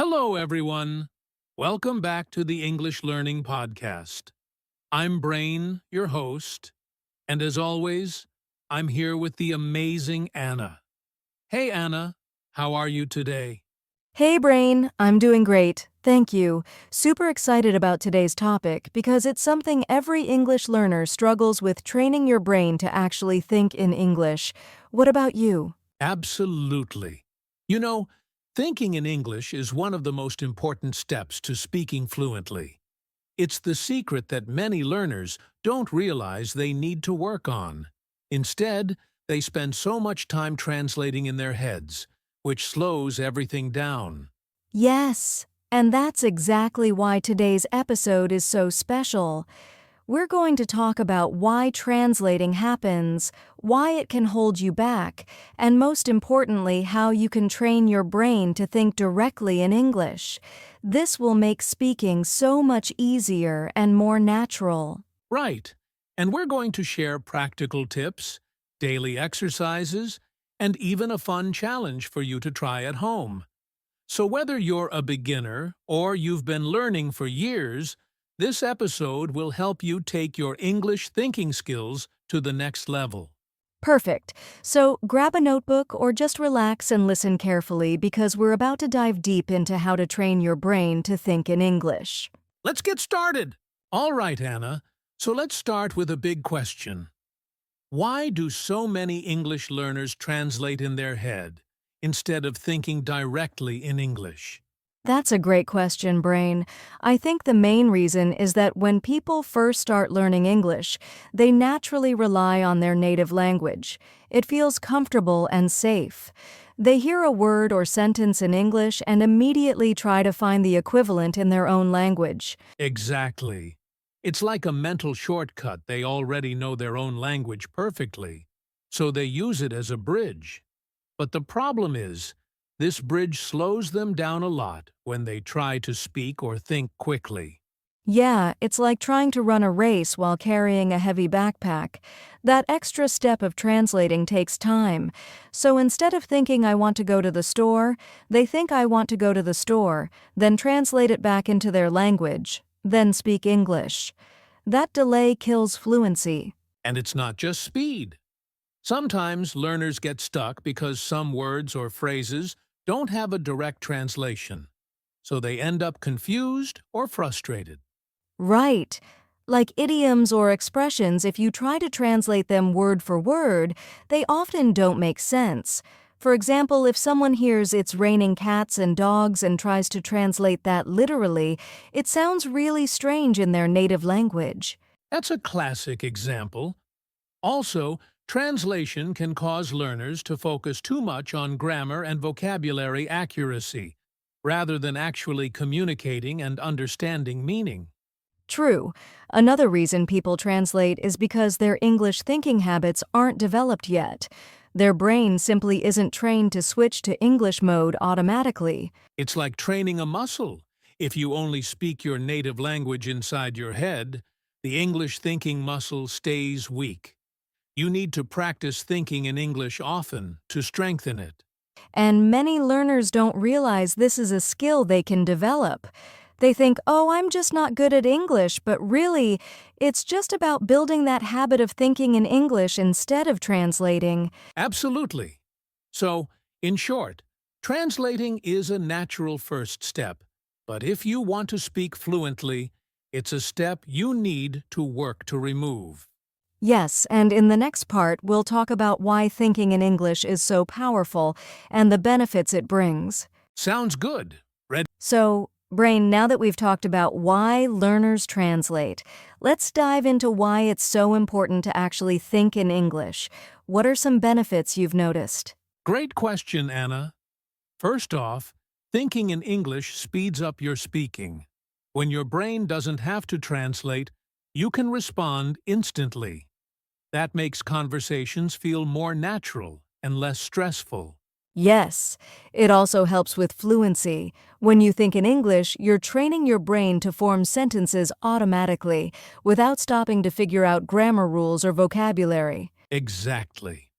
Hello, everyone. Welcome back to the English Learning Podcast. I'm Brain, your host, and as always, I'm here with the amazing Anna. Hey, Anna, how are you today? Hey Brain, I'm doing great. Thank you. Super excited about today's topic because it's something every English learner struggles with training your brain to actually think in English. What about you? Absolutely. You know, thinking in English is one of the most important steps to speaking fluently. It's the secret that many learners don't realize they need to work on. Instead, they spend so much time translating in their heads, which slows everything down. Yes, and that's exactly why today's episode is so special. We're going to talk about why translating happens, why it can hold you back, and most importantly, how you can train your brain to think directly in English. This will make speaking so much easier and more natural. Right. And we're going to share practical tips, daily exercises, and even a fun challenge for you to try at home. So whether you're a beginner or you've been learning for years, this episode will help you take your English thinking skills to the next level. Perfect. So grab a notebook or just relax and listen carefully because we're about to dive deep into how to train your brain to think in English. Let's get started! All right, Anna. So let's start with a big question. Why do so many English learners translate in their head instead of thinking directly in English? That's a great question, Brain. I think the main reason is that when people first start learning English, they naturally rely on their native language. It feels comfortable and safe. They hear a word or sentence in English and immediately try to find the equivalent in their own language. Exactly. It's like a mental shortcut. They already know their own language perfectly, so they use it as a bridge. But the problem is, this bridge slows them down a lot when they try to speak or think quickly. Yeah, it's like trying to run a race while carrying a heavy backpack. That extra step of translating takes time. So instead of thinking I want to go to the store, they think I want to go to the store, then translate it back into their language, then speak English. That delay kills fluency. And it's not just speed. Sometimes learners get stuck because some words or phrases don't have a direct translation, so they end up confused or frustrated. Right. Like idioms or expressions, if you try to translate them word for word, they often don't make sense. For example, if someone hears it's raining cats and dogs and tries to translate that literally, it sounds really strange in their native language. That's a classic example. Also, translation can cause learners to focus too much on grammar and vocabulary accuracy, rather than actually communicating and understanding meaning. True. Another reason people translate is because their English thinking habits aren't developed yet. Their brain simply isn't trained to switch to English mode automatically. It's like training a muscle. If you only speak your native language inside your head, the English thinking muscle stays weak. You need to practice thinking in English often to strengthen it. And many learners don't realize this is a skill they can develop. They think, oh, I'm just not good at English, but really, it's just about building that habit of thinking in English instead of translating. Absolutely. So, in short, translating is a natural first step, but if you want to speak fluently, it's a step you need to work to remove. Yes, and in the next part, we'll talk about why thinking in English is so powerful and the benefits it brings. Sounds good. Ready? So, Brain, now that we've talked about why learners translate, let's dive into why it's so important to actually think in English. What are some benefits you've noticed? Great question, Anna. First off, thinking in English speeds up your speaking. When your brain doesn't have to translate, you can respond instantly. That makes conversations feel more natural and less stressful. Yes, it also helps with fluency. When you think in English, you're training your brain to form sentences automatically without stopping to figure out grammar rules or vocabulary. Exactly.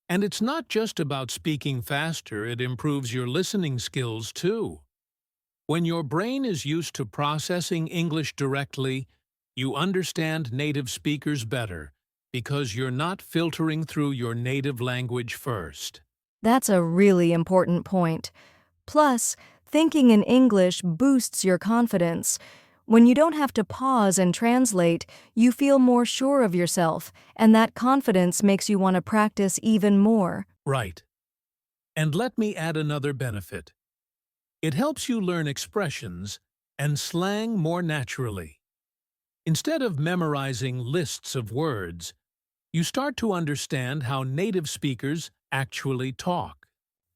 And it's not just about speaking faster, it improves your listening skills too. When your brain is used to processing English directly, you understand native speakers better because you're not filtering through your native language first. That's a really important point. Plus, thinking in English boosts your confidence. When you don't have to pause and translate, you feel more sure of yourself, and that confidence makes you want to practice even more. Right. And let me add another benefit. It helps you learn expressions and slang more naturally. Instead of memorizing lists of words, you start to understand how native speakers actually talk.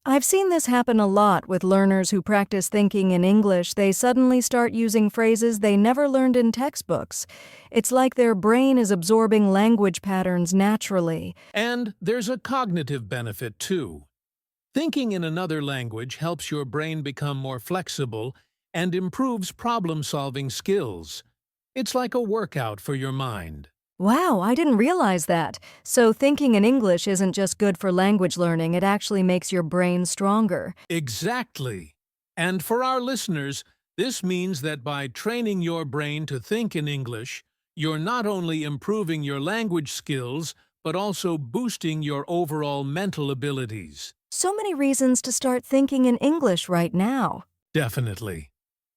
I've seen this happen a lot with learners who practice thinking in English. They suddenly start using phrases they never learned in textbooks. It's like their brain is absorbing language patterns naturally. And there's a cognitive benefit too. Thinking in another language helps your brain become more flexible and improves problem-solving skills. It's like a workout for your mind. Wow, I didn't realize that. So thinking in English isn't just good for language learning, it actually makes your brain stronger. Exactly. And for our listeners, this means that by training your brain to think in English, you're not only improving your language skills, but also boosting your overall mental abilities. So many reasons to start thinking in English right now. Definitely.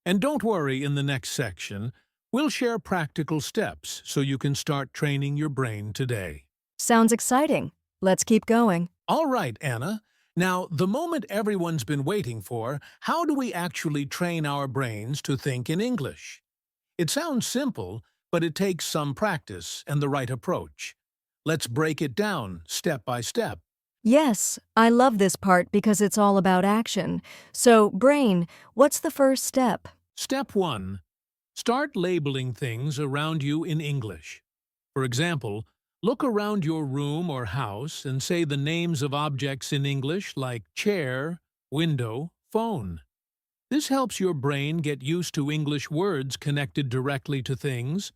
And don't worry, in the next section, we'll share practical steps so you can start training your brain today. Sounds exciting. Let's keep going. All right, Anna. Now, the moment everyone's been waiting for, how do we actually train our brains to think in English? It sounds simple, but it takes some practice and the right approach. Let's break it down step by step. Yes, I love this part because it's all about action. So, brain, what's the first step? Step 1. Start labeling things around you in English. For example, look around your room or house and say the names of objects in English like chair, window, phone. This helps your brain get used to English words connected directly to things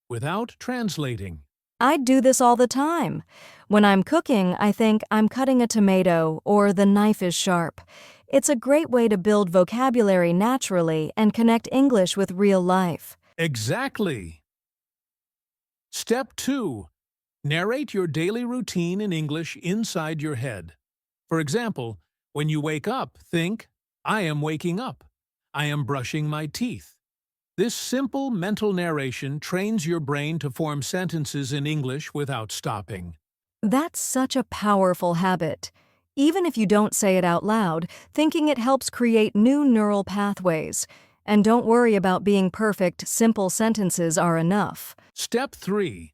without translating. I do this all the time. When I'm cooking, I think I'm cutting a tomato or the knife is sharp. It's a great way to build vocabulary naturally and connect English with real life. Exactly. Step 2. Narrate your daily routine in English inside your head. For example, when you wake up, think, I am waking up. I am brushing my teeth. This simple mental narration trains your brain to form sentences in English without stopping. That's such a powerful habit. Even if you don't say it out loud, thinking it helps create new neural pathways. And don't worry about being perfect, simple sentences are enough. Step 3.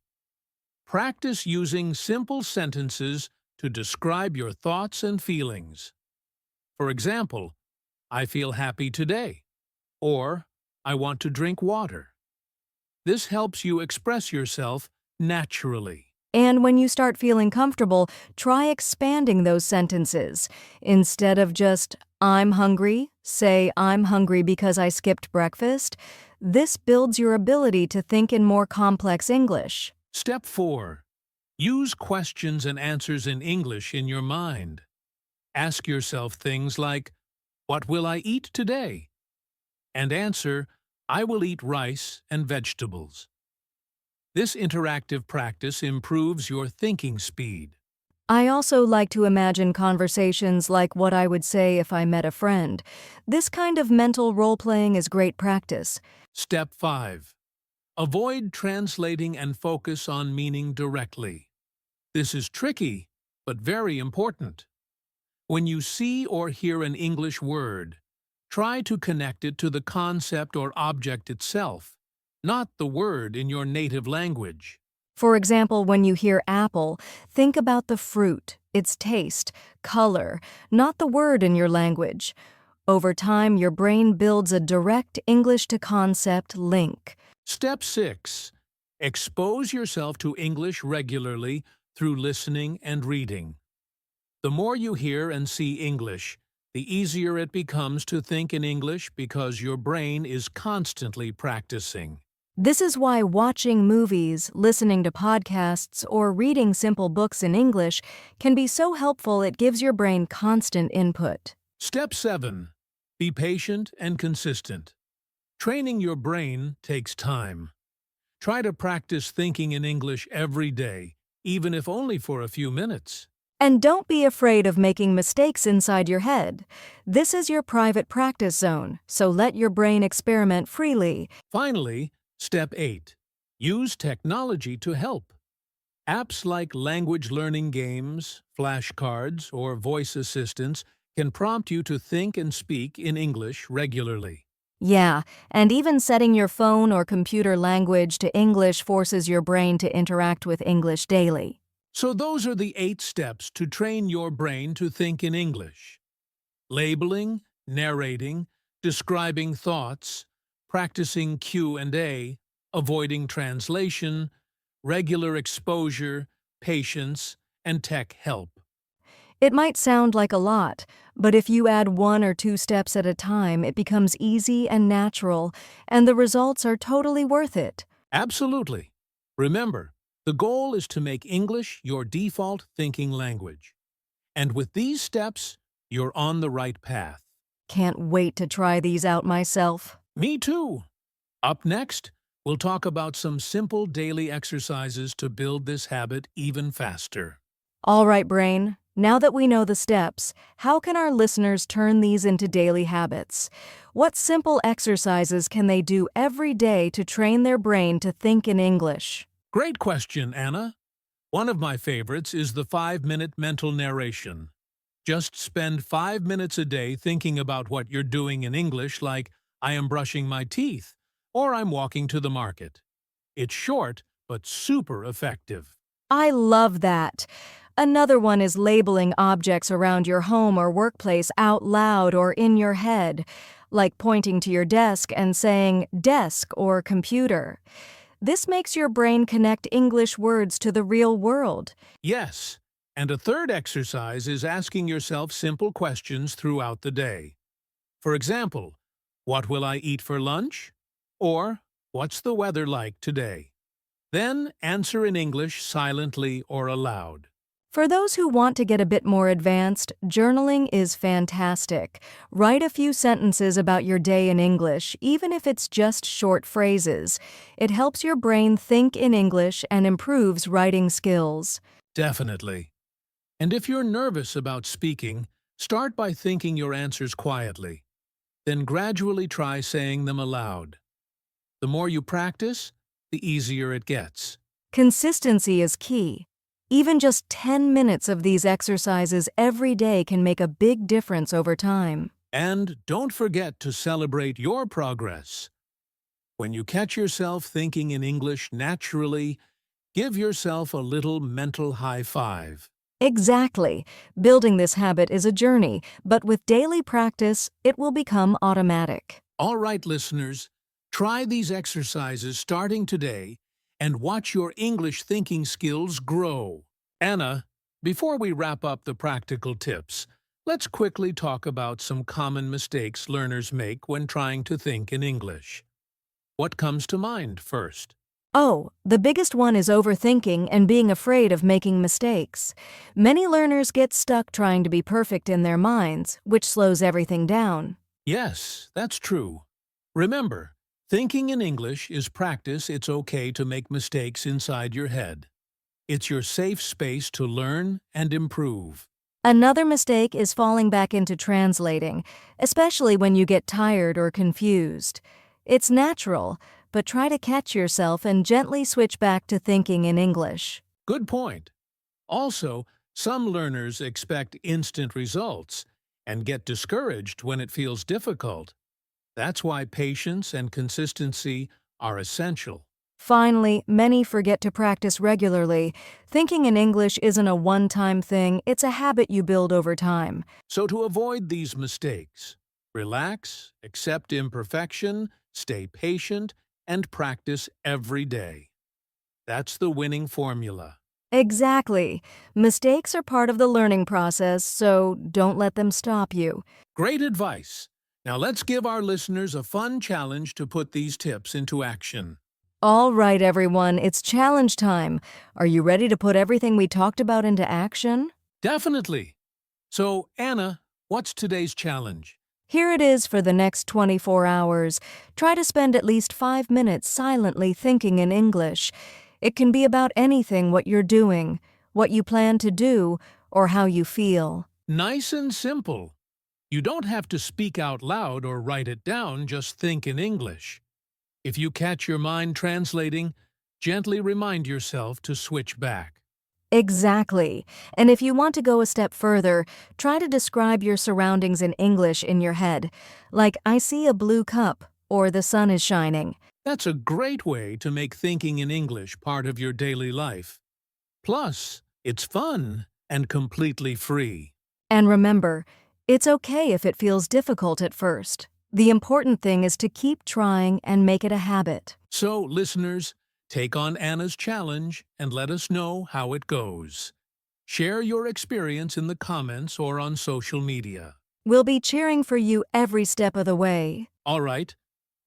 Practice using simple sentences to describe your thoughts and feelings. For example, I feel happy today, or I want to drink water. This helps you express yourself naturally. And when you start feeling comfortable, try expanding those sentences. Instead of just, I'm hungry, say, I'm hungry because I skipped breakfast. This builds your ability to think in more complex English. Step 4. Use questions and answers in English in your mind. Ask yourself things like, what will I eat today? And answer, I will eat rice and vegetables. This interactive practice improves your thinking speed. I also like to imagine conversations like what I would say if I met a friend. This kind of mental role-playing is great practice. Step 5. Avoid translating and focus on meaning directly. This is tricky, but very important. When you see or hear an English word, try to connect it to the concept or object itself, not the word in your native language. For example, when you hear apple, think about the fruit, its taste, color, not the word in your language. Over time, your brain builds a direct English-to-concept link. Step 6. Expose yourself to English regularly through listening and reading. The more you hear and see English, the easier it becomes to think in English because your brain is constantly practicing. This is why watching movies, listening to podcasts, or reading simple books in English can be so helpful. It gives your brain constant input. Step 7. Be patient and consistent. Training your brain takes time. Try to practice thinking in English every day, even if only for a few minutes. And don't be afraid of making mistakes inside your head. This is your private practice zone, so let your brain experiment freely. Finally, Step 8. Use technology to help. Apps like language learning games, flashcards, or voice assistants can prompt you to think and speak in English regularly. Yeah, and even setting your phone or computer language to English forces your brain to interact with English daily. So those are the 8 steps to train your brain to think in English. Labeling, narrating, describing thoughts, practicing Q&A, avoiding translation, regular exposure, patience, and tech help. It might sound like a lot, but if you add 1 or 2 steps at a time, it becomes easy and natural, and the results are totally worth it. Absolutely. Remember, the goal is to make English your default thinking language. And with these steps, you're on the right path. Can't wait to try these out myself. Me too! Up next, we'll talk about some simple daily exercises to build this habit even faster. All right, brain. Now that we know the steps, how can our listeners turn these into daily habits? What simple exercises can they do every day to train their brain to think in English? Great question, Anna. One of my favorites is the 5-minute mental narration. Just spend 5 minutes a day thinking about what you're doing in English, like, I am brushing my teeth, or I'm walking to the market. It's short, but super effective. I love that. Another one is labeling objects around your home or workplace out loud or in your head, like pointing to your desk and saying desk or computer. This makes your brain connect English words to the real world. Yes, and a third exercise is asking yourself simple questions throughout the day. For example, what will I eat for lunch? Or, what's the weather like today? Then answer in English silently or aloud. For those who want to get a bit more advanced, journaling is fantastic. Write a few sentences about your day in English, even if it's just short phrases. It helps your brain think in English and improves writing skills. Definitely. And if you're nervous about speaking, start by thinking your answers quietly. Then gradually try saying them aloud. The more you practice, the easier it gets. Consistency is key. Even just 10 minutes of these exercises every day can make a big difference over time. And don't forget to celebrate your progress. When you catch yourself thinking in English naturally, give yourself a little mental high five. Exactly. Building this habit is a journey, but with daily practice, it will become automatic. All right, listeners, try these exercises starting today and watch your English thinking skills grow. Anna, before we wrap up the practical tips, let's quickly talk about some common mistakes learners make when trying to think in English. What comes to mind first? Oh, the biggest one is overthinking and being afraid of making mistakes. Many learners get stuck trying to be perfect in their minds, which slows everything down. Yes, that's true. Remember, thinking in English is practice. It's okay to make mistakes inside your head. It's your safe space to learn and improve. Another mistake is falling back into translating, especially when you get tired or confused. It's natural, but try to catch yourself and gently switch back to thinking in English. Good point. Also, some learners expect instant results and get discouraged when it feels difficult. That's why patience and consistency are essential. Finally, many forget to practice regularly. Thinking in English isn't a one-time thing, it's a habit you build over time. So to avoid these mistakes, relax, accept imperfection, stay patient, and practice every day. That's the winning formula. Exactly. Mistakes are part of the learning process, so don't let them stop you. Great advice. Now let's give our listeners a fun challenge to put these tips into action. All right, everyone, it's challenge time. Are you ready to put everything we talked about into action? Definitely. So, Anna, what's today's challenge? Here it is for the next 24 hours. Try to spend at least 5 minutes silently thinking in English. It can be about anything: what you're doing, what you plan to do, or how you feel. Nice and simple. You don't have to speak out loud or write it down, just think in English. If you catch your mind translating, gently remind yourself to switch back. Exactly. And if you want to go a step further, try to describe your surroundings in English in your head, like "I see a blue cup" or "the sun is shining." That's a great way to make thinking in English part of your daily life. Plus, it's fun and completely free. And remember, it's okay if it feels difficult at first. The important thing is to keep trying and make it a habit. So, listeners, take on Anna's challenge and let us know how it goes. Share your experience in the comments or on social media. We'll be cheering for you every step of the way. All right,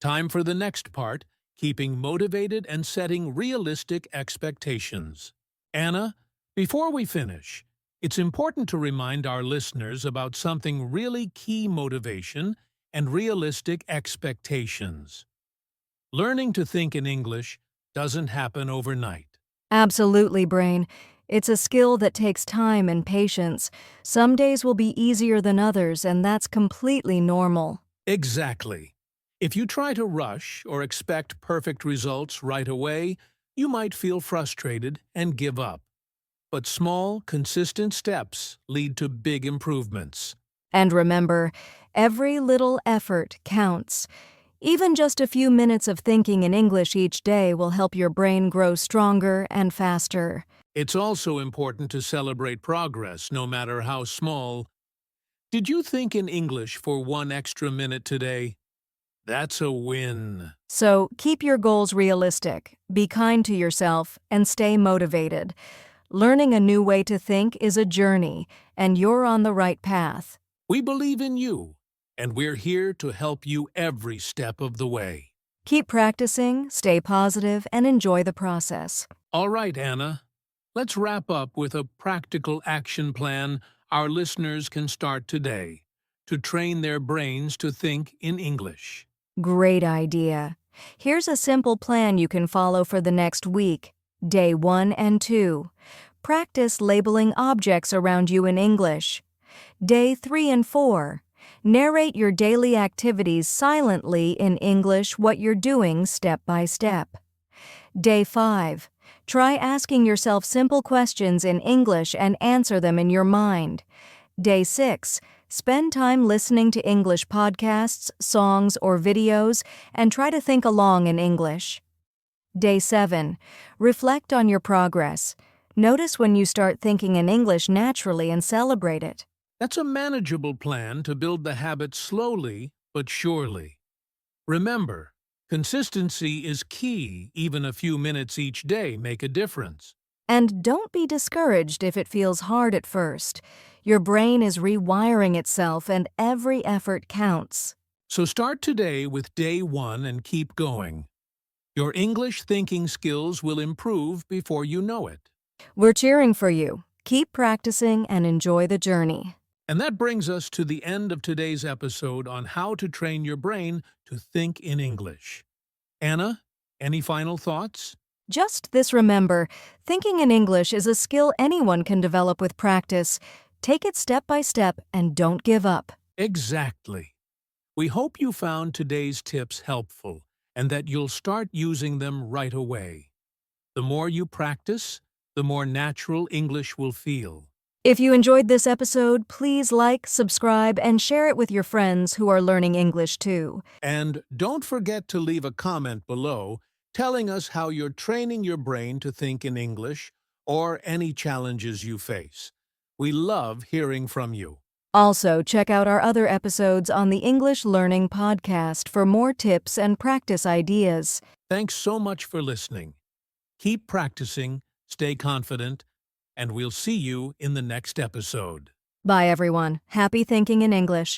time for the next part, keeping motivated and setting realistic expectations. Anna, before we finish, it's important to remind our listeners about something really key: motivation and realistic expectations. Learning to think in English doesn't happen overnight. Absolutely, Brain. It's a skill that takes time and patience. Some days will be easier than others, and that's completely normal. Exactly. If you try to rush or expect perfect results right away, you might feel frustrated and give up. But small, consistent steps lead to big improvements. And remember, every little effort counts. Even just a few minutes of thinking in English each day will help your brain grow stronger and faster. It's also important to celebrate progress, no matter how small. Did you think in English for 1 extra minute today? That's a win. So keep your goals realistic, be kind to yourself, and stay motivated. Learning a new way to think is a journey, and you're on the right path. We believe in you, and we're here to help you every step of the way. Keep practicing, stay positive, and enjoy the process. All right, Anna. Let's wrap up with a practical action plan our listeners can start today to train their brains to think in English. Great idea. Here's a simple plan you can follow for the next week. Day 1 and 2. Practice labeling objects around you in English. Day 3 and 4. Narrate your daily activities silently in English, what you're doing step by step. Day 5. Try asking yourself simple questions in English and answer them in your mind. Day 6. Spend time listening to English podcasts, songs, or videos, and try to think along in English. Day 7. Reflect on your progress. Notice when you start thinking in English naturally and celebrate it. That's a manageable plan to build the habit slowly but surely. Remember, consistency is key. Even a few minutes each day make a difference. And don't be discouraged if it feels hard at first. Your brain is rewiring itself, and every effort counts. So start today with day 1 and keep going. Your English thinking skills will improve before you know it. We're cheering for you. Keep practicing and enjoy the journey. And that brings us to the end of today's episode on how to train your brain to think in English. Anna, any final thoughts? Just this: remember, thinking in English is a skill anyone can develop with practice. Take it step by step and don't give up. Exactly. We hope you found today's tips helpful and that you'll start using them right away. The more you practice, the more natural English will feel. If you enjoyed this episode, please like, subscribe, and share it with your friends who are learning English too. And don't forget to leave a comment below telling us how you're training your brain to think in English or any challenges you face. We love hearing from you. Also, check out our other episodes on the English Learning Podcast for more tips and practice ideas. Thanks so much for listening. Keep practicing, stay confident, and we'll see you in the next episode. Bye, everyone. Happy thinking in English.